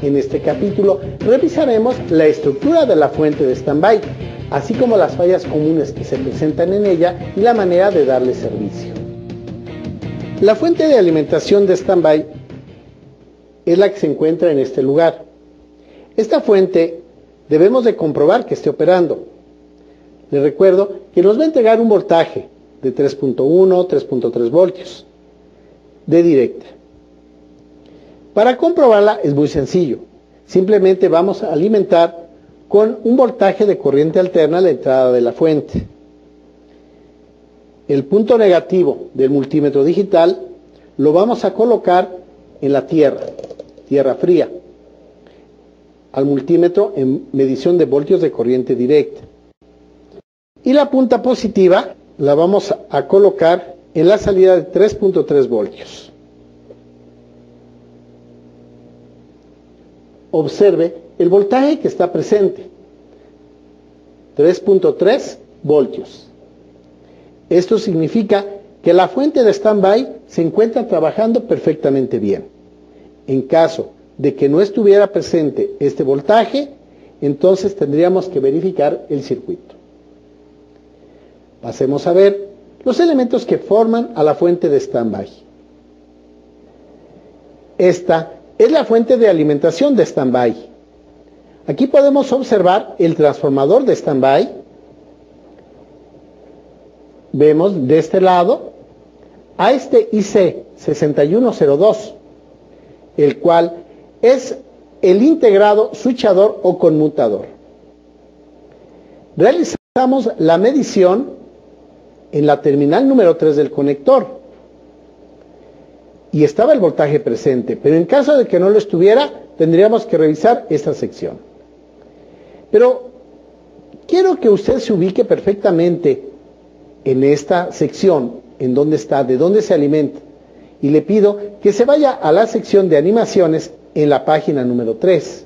En este capítulo revisaremos la estructura de la fuente de standby, así como las fallas comunes que se presentan en ella y la manera de darle servicio. La fuente de alimentación de standby es la que se encuentra en este lugar. Esta fuente debemos de comprobar que esté operando. Les recuerdo que nos va a entregar un voltaje de 3.1, 3.3 voltios de directa. Para comprobarla es muy sencillo. Simplemente vamos a alimentar con un voltaje de corriente alterna la entrada de la fuente. El punto negativo del multímetro digital lo vamos a colocar en la tierra fría, al multímetro en medición de voltios de corriente directa. Y la punta positiva la vamos a colocar en la salida de 3.3 voltios. Observe el voltaje que está presente, 3.3 voltios. Esto significa que la fuente de standby se encuentra trabajando perfectamente bien. En caso de que no estuviera presente este voltaje, entonces tendríamos que verificar el circuito. Pasemos a ver los elementos que forman a la fuente de standby. Esta es la fuente de alimentación de standby. Aquí podemos observar el transformador de standby. Vemos de este lado a este IC6102, el cual es el integrado switchador o conmutador. Realizamos la medición en la terminal número 3 del conector y estaba el voltaje presente, pero en caso de que no lo estuviera, tendríamos que revisar esta sección. Pero quiero que usted se ubique perfectamente en esta sección, en dónde está, de dónde se alimenta, y le pido que se vaya a la sección de animaciones en la página número 3.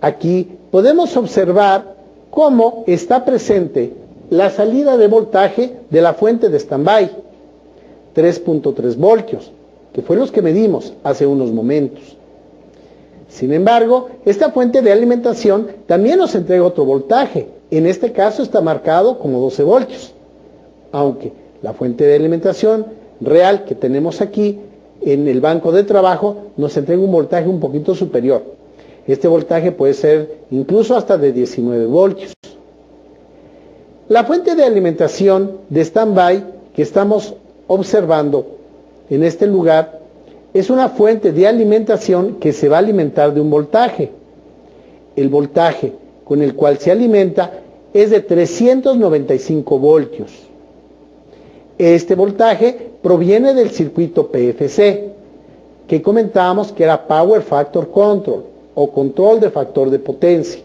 Aquí podemos observar cómo está presente la salida de voltaje de la fuente de standby, 3.3 voltios, que fue los que medimos hace unos momentos. Sin embargo, esta fuente de alimentación también nos entrega otro voltaje. En este caso está marcado como 12 voltios, aunque la fuente de alimentación real que tenemos aquí en el banco de trabajo nos entrega un voltaje un poquito superior. Este voltaje puede ser incluso hasta de 19 voltios. La fuente de alimentación de standby que estamos observando en este lugar es una fuente de alimentación que se va a alimentar de un voltaje. El voltaje con el cual se alimenta es de 395 voltios. Este voltaje proviene del circuito PFC, que comentábamos que era Power Factor Control o control de factor de potencia.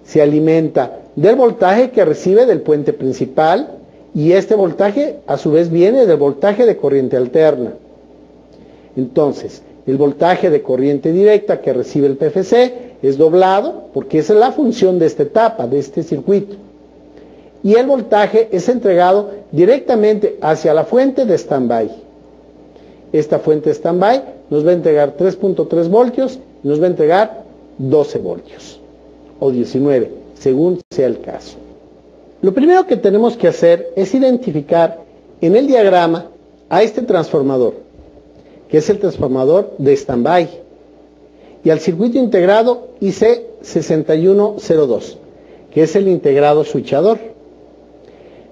Se alimenta del voltaje que recibe del puente principal y este voltaje a su vez viene del voltaje de corriente alterna. Entonces, el voltaje de corriente directa que recibe el PFC es doblado porque esa es la función de esta etapa, de este circuito. Y el voltaje es entregado directamente hacia la fuente de standby. Esta fuente de standby nos va a entregar 3.3 voltios y nos va a entregar 12 voltios o 19, según sea el caso. Lo primero que tenemos que hacer es identificar en el diagrama a este transformador, que es el transformador de standby, y al circuito integrado IC6102, que es el integrado switchador.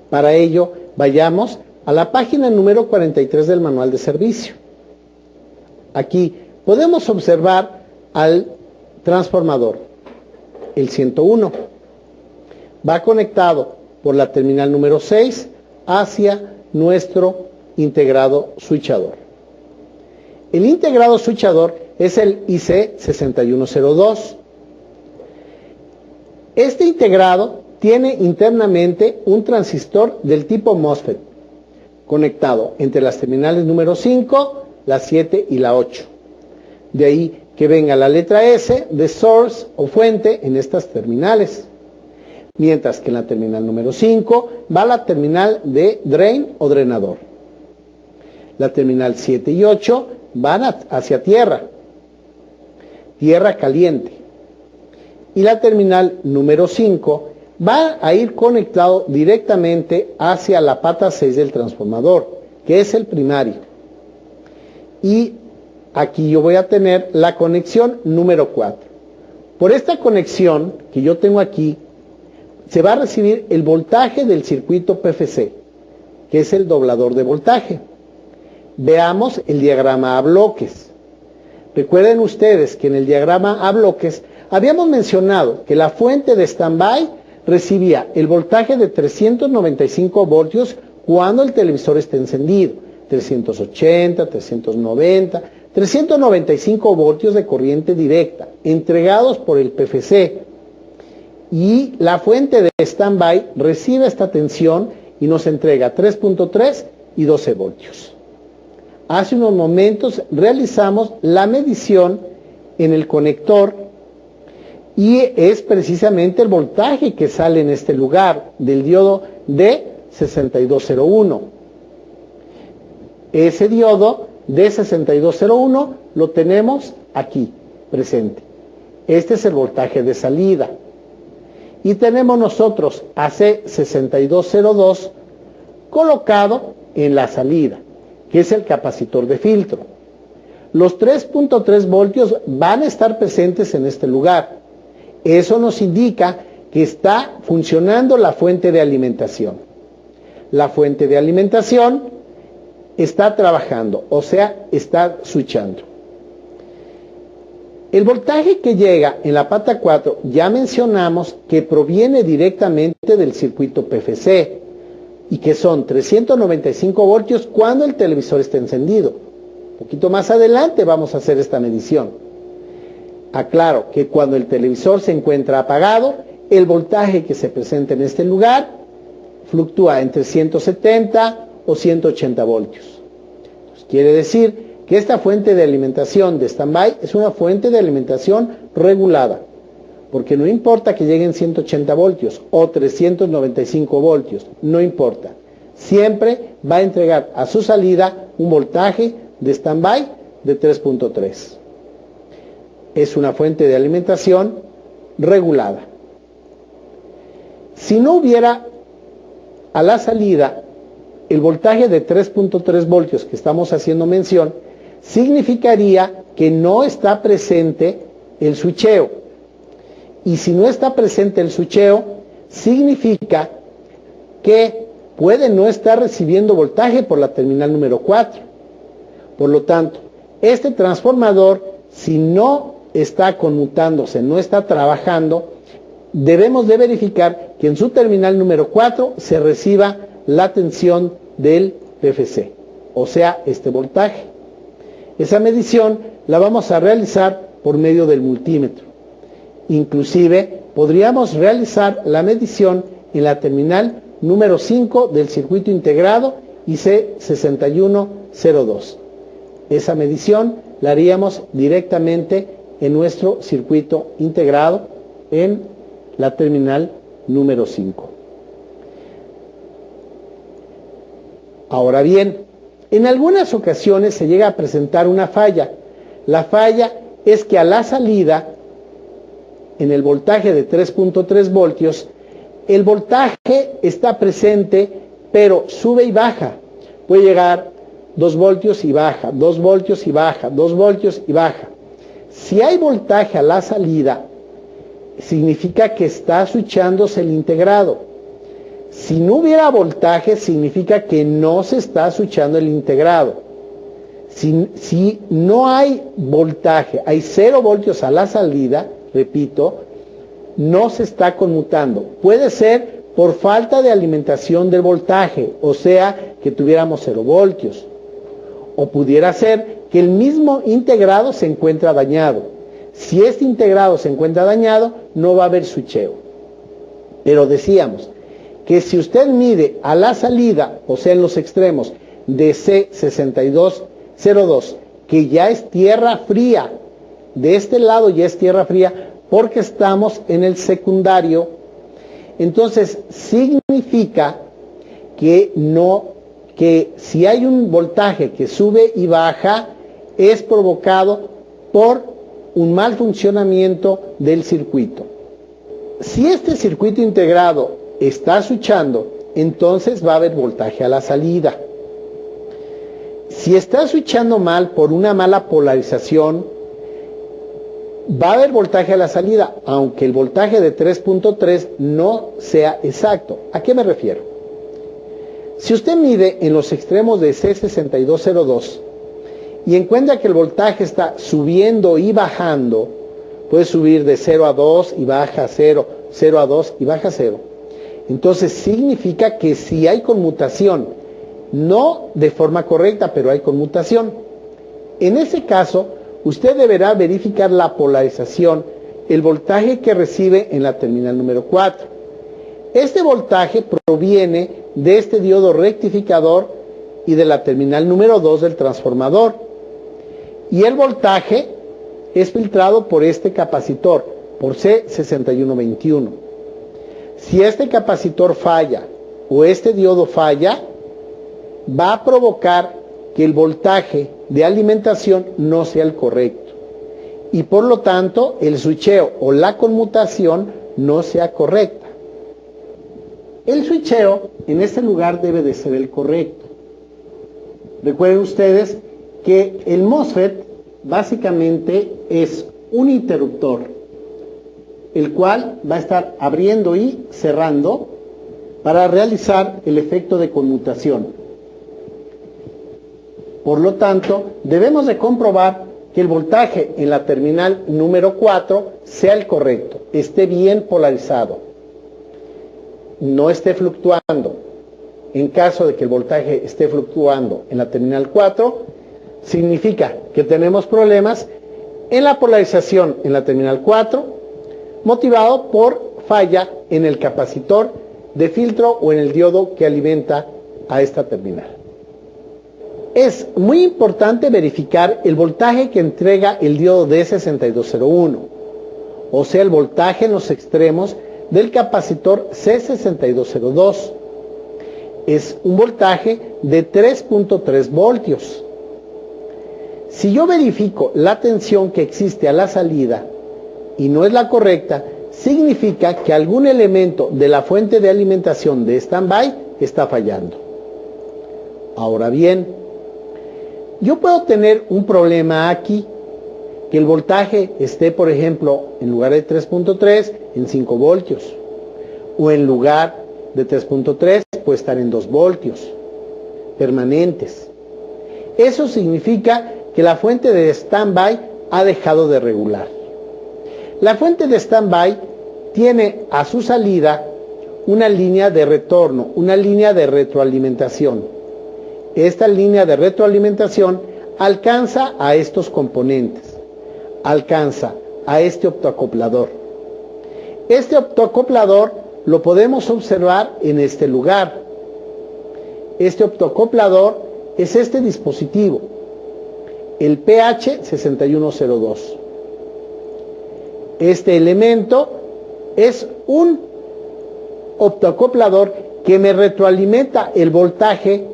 Para ello, vayamos a la página número 43 del manual de servicio. Aquí podemos observar al transformador, el 101. Va conectado por la terminal número 6 hacia nuestro integrado switchador. El integrado switchador es el IC6102. Este integrado tiene internamente un transistor del tipo MOSFET conectado entre las terminales número 5, la 7 y la 8. De ahí que venga la letra S de source o fuente en estas terminales. Mientras que en la terminal número 5 va la terminal de drain o drenador. La terminal 7 y 8 van hacia tierra tierra caliente. Y la terminal número 5 va a ir conectado directamente hacia la pata 6 del transformador, que es el primario. Y aquí yo voy a tener la conexión número 4. Por esta conexión que yo tengo aquí, se va a recibir el voltaje del circuito PFC, que es el doblador de voltaje. Veamos el diagrama a bloques. Recuerden ustedes que en el diagrama a bloques habíamos mencionado que la fuente de standby recibía el voltaje de 395 voltios cuando el televisor está encendido, 380, 390, 395 voltios de corriente directa, entregados por el PFC. Y la fuente de standby recibe esta tensión y nos entrega 3.3 y 12 voltios. Hace unos momentos realizamos la medición en el conector y es precisamente el voltaje que sale en este lugar del diodo D6201. Ese diodo D6201 lo tenemos aquí presente. Este es el voltaje de salida. Y tenemos nosotros AC6202 colocado en la salida, que es el capacitor de filtro. Los 3.3 voltios van a estar presentes en este lugar. Eso nos indica que está funcionando la fuente de alimentación. La fuente de alimentación está trabajando, o sea, está switchando. El voltaje que llega en la pata 4 ya mencionamos que proviene directamente del circuito PFC y que son 395 voltios cuando el televisor está encendido. Un poquito más adelante vamos a hacer esta medición. Aclaro que cuando el televisor se encuentra apagado, el voltaje que se presenta en este lugar fluctúa entre 170 o 180 voltios. Entonces, quiere decir que esta fuente de alimentación de standby es una fuente de alimentación regulada, porque no importa que lleguen 180 voltios o 395 voltios, no importa. Siempre va a entregar a su salida un voltaje de standby de 3.3. Es una fuente de alimentación regulada. Si no hubiera a la salida el voltaje de 3.3 voltios que estamos haciendo mención, significaría que no está presente el switcheo. Y si no está presente el switcheo, significa que puede no estar recibiendo voltaje por la terminal número 4. Por lo tanto, este transformador, si no está conmutándose, no está trabajando, debemos de verificar que en su terminal número 4 se reciba la tensión del PFC, o sea, este voltaje. Esa medición la vamos a realizar por medio del multímetro. Inclusive podríamos realizar la medición en la terminal número 5 del circuito integrado IC6102. Esa medición la haríamos directamente en nuestro circuito integrado en la terminal número 5. Ahora bien, en algunas ocasiones se llega a presentar una falla. La falla es que a la salida, en el voltaje de 3.3 voltios, el voltaje está presente, pero sube y baja. Puede llegar 2 voltios y baja, 2 voltios y baja, 2 voltios y baja. Si hay voltaje a la salida, significa que está switchándose el integrado. Si no hubiera voltaje, significa que no se está switchando el integrado. Si no hay voltaje, hay 0 voltios a la salida, repito, no se está conmutando. Puede ser por falta de alimentación del voltaje, o sea, que tuviéramos 0 voltios. O pudiera ser que el mismo integrado se encuentra dañado. Si este integrado se encuentra dañado, no va a haber switcheo. Pero decíamos que si usted mide a la salida, o sea en los extremos, de C6202, que ya es tierra fría, de este lado ya es tierra fría, porque estamos en el secundario, entonces significa que si hay un voltaje que sube y baja, es provocado por un mal funcionamiento del circuito. Si este circuito integrado está switchando, entonces va a haber voltaje a la salida. Si está switchando mal por una mala polarización, va a haber voltaje a la salida, aunque el voltaje de 3.3 no sea exacto. ¿A qué me refiero? Si usted mide en los extremos de C6202 y encuentra que el voltaje está subiendo y bajando, puede subir de 0 a 2 y baja a 0, 0 a 2 y baja a 0. Entonces significa que si hay conmutación, no de forma correcta, pero hay conmutación. En ese caso, usted deberá verificar la polarización, el voltaje que recibe en la terminal número 4. Este voltaje proviene de este diodo rectificador y de la terminal número 2 del transformador. Y el voltaje es filtrado por este capacitor, por C6121. Si este capacitor falla o este diodo falla, va a provocar que el voltaje de alimentación no sea el correcto y por lo tanto el switcheo o la conmutación no sea correcta. El switcheo en este lugar debe de ser el correcto. Recuerden ustedes que el MOSFET básicamente es un interruptor, el cual va a estar abriendo y cerrando para realizar el efecto de conmutación. Por lo tanto, debemos de comprobar que el voltaje en la terminal número 4 sea el correcto, esté bien polarizado, no esté fluctuando. En caso de que el voltaje esté fluctuando en la terminal 4, significa que tenemos problemas en la polarización en la terminal 4, motivado por falla en el capacitor de filtro o en el diodo que alimenta a esta terminal. Es muy importante verificar el voltaje que entrega el diodo D6201, o sea, el voltaje en los extremos del capacitor C6202. Es un voltaje de 3.3 voltios. Si yo verifico la tensión que existe a la salida y no es la correcta, significa que algún elemento de la fuente de alimentación de standby está fallando. Ahora bien, yo puedo tener un problema aquí, que el voltaje esté, por ejemplo, en lugar de 3.3 en 5 voltios, o en lugar de 3.3 puede estar en 2 voltios permanentes. Eso significa que la fuente de standby ha dejado de regular. La fuente de standby tiene a su salida una línea de retorno, una línea de retroalimentación. Esta línea de retroalimentación alcanza a estos componentes, alcanza a este optoacoplador. Este optoacoplador lo podemos observar en este lugar. Este optoacoplador es este dispositivo, el PH6102. Este elemento es un optoacoplador que me retroalimenta el voltaje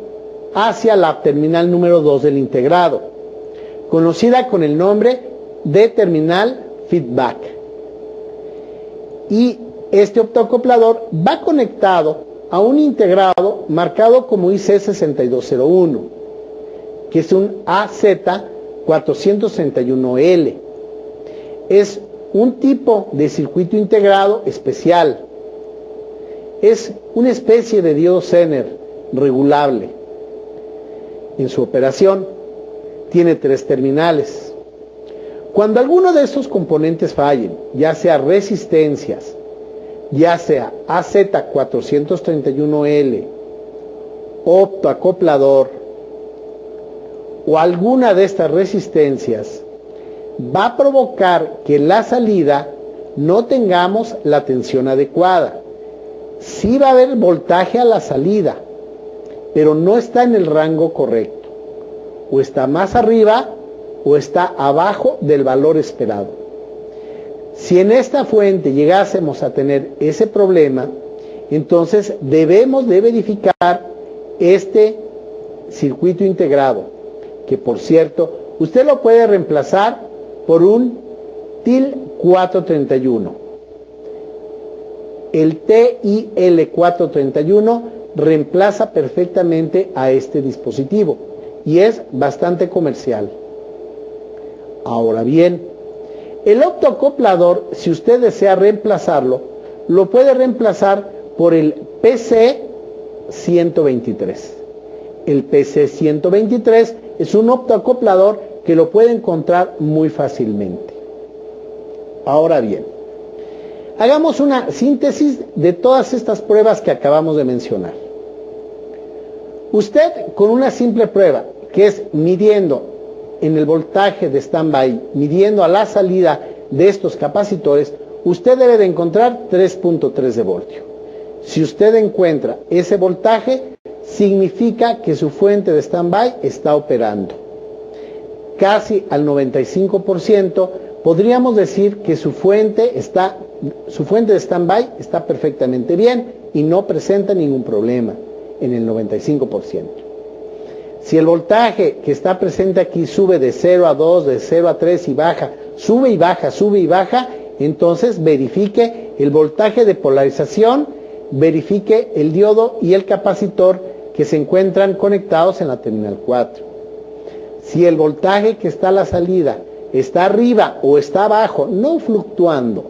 hacia la terminal número 2 del integrado, conocida con el nombre de terminal feedback. Y este optoacoplador va conectado a un integrado marcado como IC6201, que es un AZ431L. Es un tipo de circuito integrado especial. Es una especie de diodo Zener regulable. En su operación tiene 3 terminales. Cuando alguno de estos componentes fallen, ya sea resistencias, ya sea AZ431L, optoacoplador o alguna de estas resistencias, va a provocar que en la salida no tengamos la tensión adecuada. Sí va a haber voltaje a la salida, pero no está en el rango correcto. O está más arriba o está abajo del valor esperado. Si en esta fuente llegásemos a tener ese problema, entonces debemos de verificar este circuito integrado, que por cierto, usted lo puede reemplazar por un TIL 431. El TIL 431 reemplaza perfectamente a este dispositivo y es bastante comercial. Ahora bien, el optoacoplador, si usted desea reemplazarlo, lo puede reemplazar por el PC123. El PC123 es un optoacoplador que lo puede encontrar muy fácilmente. Ahora bien, hagamos una síntesis de todas estas pruebas que acabamos de mencionar. Usted, con una simple prueba, que es midiendo en el voltaje de standby, midiendo a la salida de estos capacitores, usted debe de encontrar 3.3 de voltio. Si usted encuentra ese voltaje, significa que su fuente de standby está operando. Casi al 95% podríamos decir que su fuente de standby está perfectamente bien y no presenta ningún problema en el 95%. Si el voltaje que está presente aquí sube de 0 a 2, de 0 a 3 y baja, sube y baja, entonces verifique el voltaje de polarización, verifique el diodo y el capacitor que se encuentran conectados en la terminal 4. Si el voltaje que está a la salida está arriba o está abajo, no fluctuando,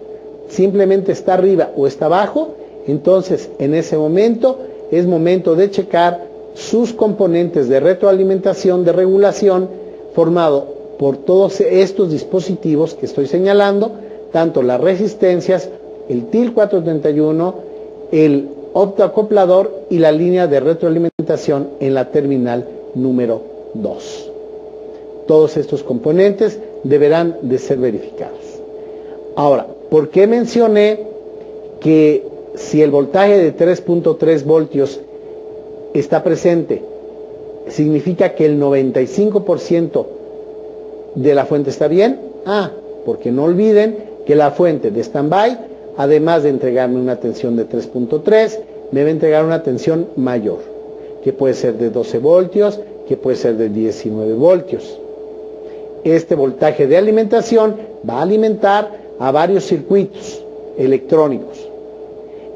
simplemente está arriba o está abajo, entonces en ese momento es momento de checar sus componentes de retroalimentación, de regulación, formado por todos estos dispositivos que estoy señalando, tanto las resistencias, el TIL 431, el optoacoplador y la línea de retroalimentación en la terminal número 2. Todos estos componentes deberán de ser verificados. Ahora, ¿por qué mencioné que si el voltaje de 3.3 voltios está presente, significa que el 95% de la fuente está bien? Porque no olviden que la fuente de standby, además de entregarme una tensión de 3.3, me va a entregar una tensión mayor, que puede ser de 12 voltios, que puede ser de 19 voltios. Este voltaje de alimentación va a alimentar a varios circuitos electrónicos.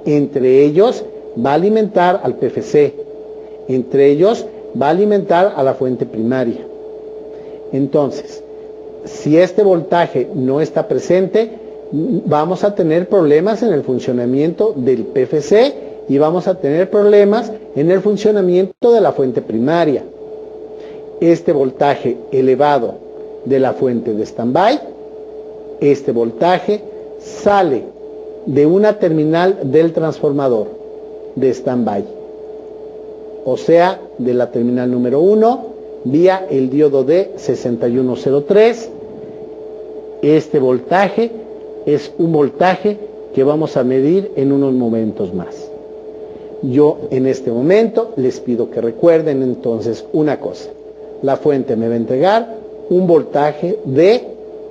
Entre ellos va a alimentar al PFC. Entre ellos va a alimentar a la fuente primaria. Entonces, si este voltaje no está presente, vamos a tener problemas en el funcionamiento del PFC y vamos a tener problemas en el funcionamiento de la fuente primaria. Este voltaje elevado de la fuente de standby, este voltaje sale de una terminal del transformador de standby, o sea, de la terminal número 1, vía el diodo D6103. Este voltaje es un voltaje que vamos a medir en unos momentos más. Yo en este momento les pido que recuerden entonces una cosa. La fuente me va a entregar un voltaje de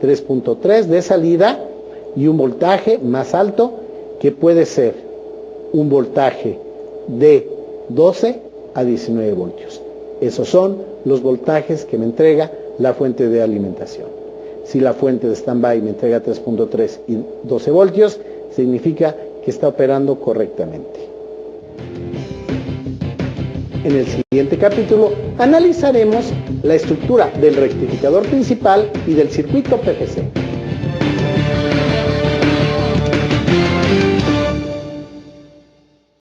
3.3 de salida y un voltaje más alto que puede ser un voltaje de 12 a 19 voltios. Esos son los voltajes que me entrega la fuente de alimentación. Si la fuente de standby me entrega 3.3 y 12 voltios, significa que está operando correctamente. En el siguiente capítulo analizaremos la estructura del rectificador principal y del circuito PFC.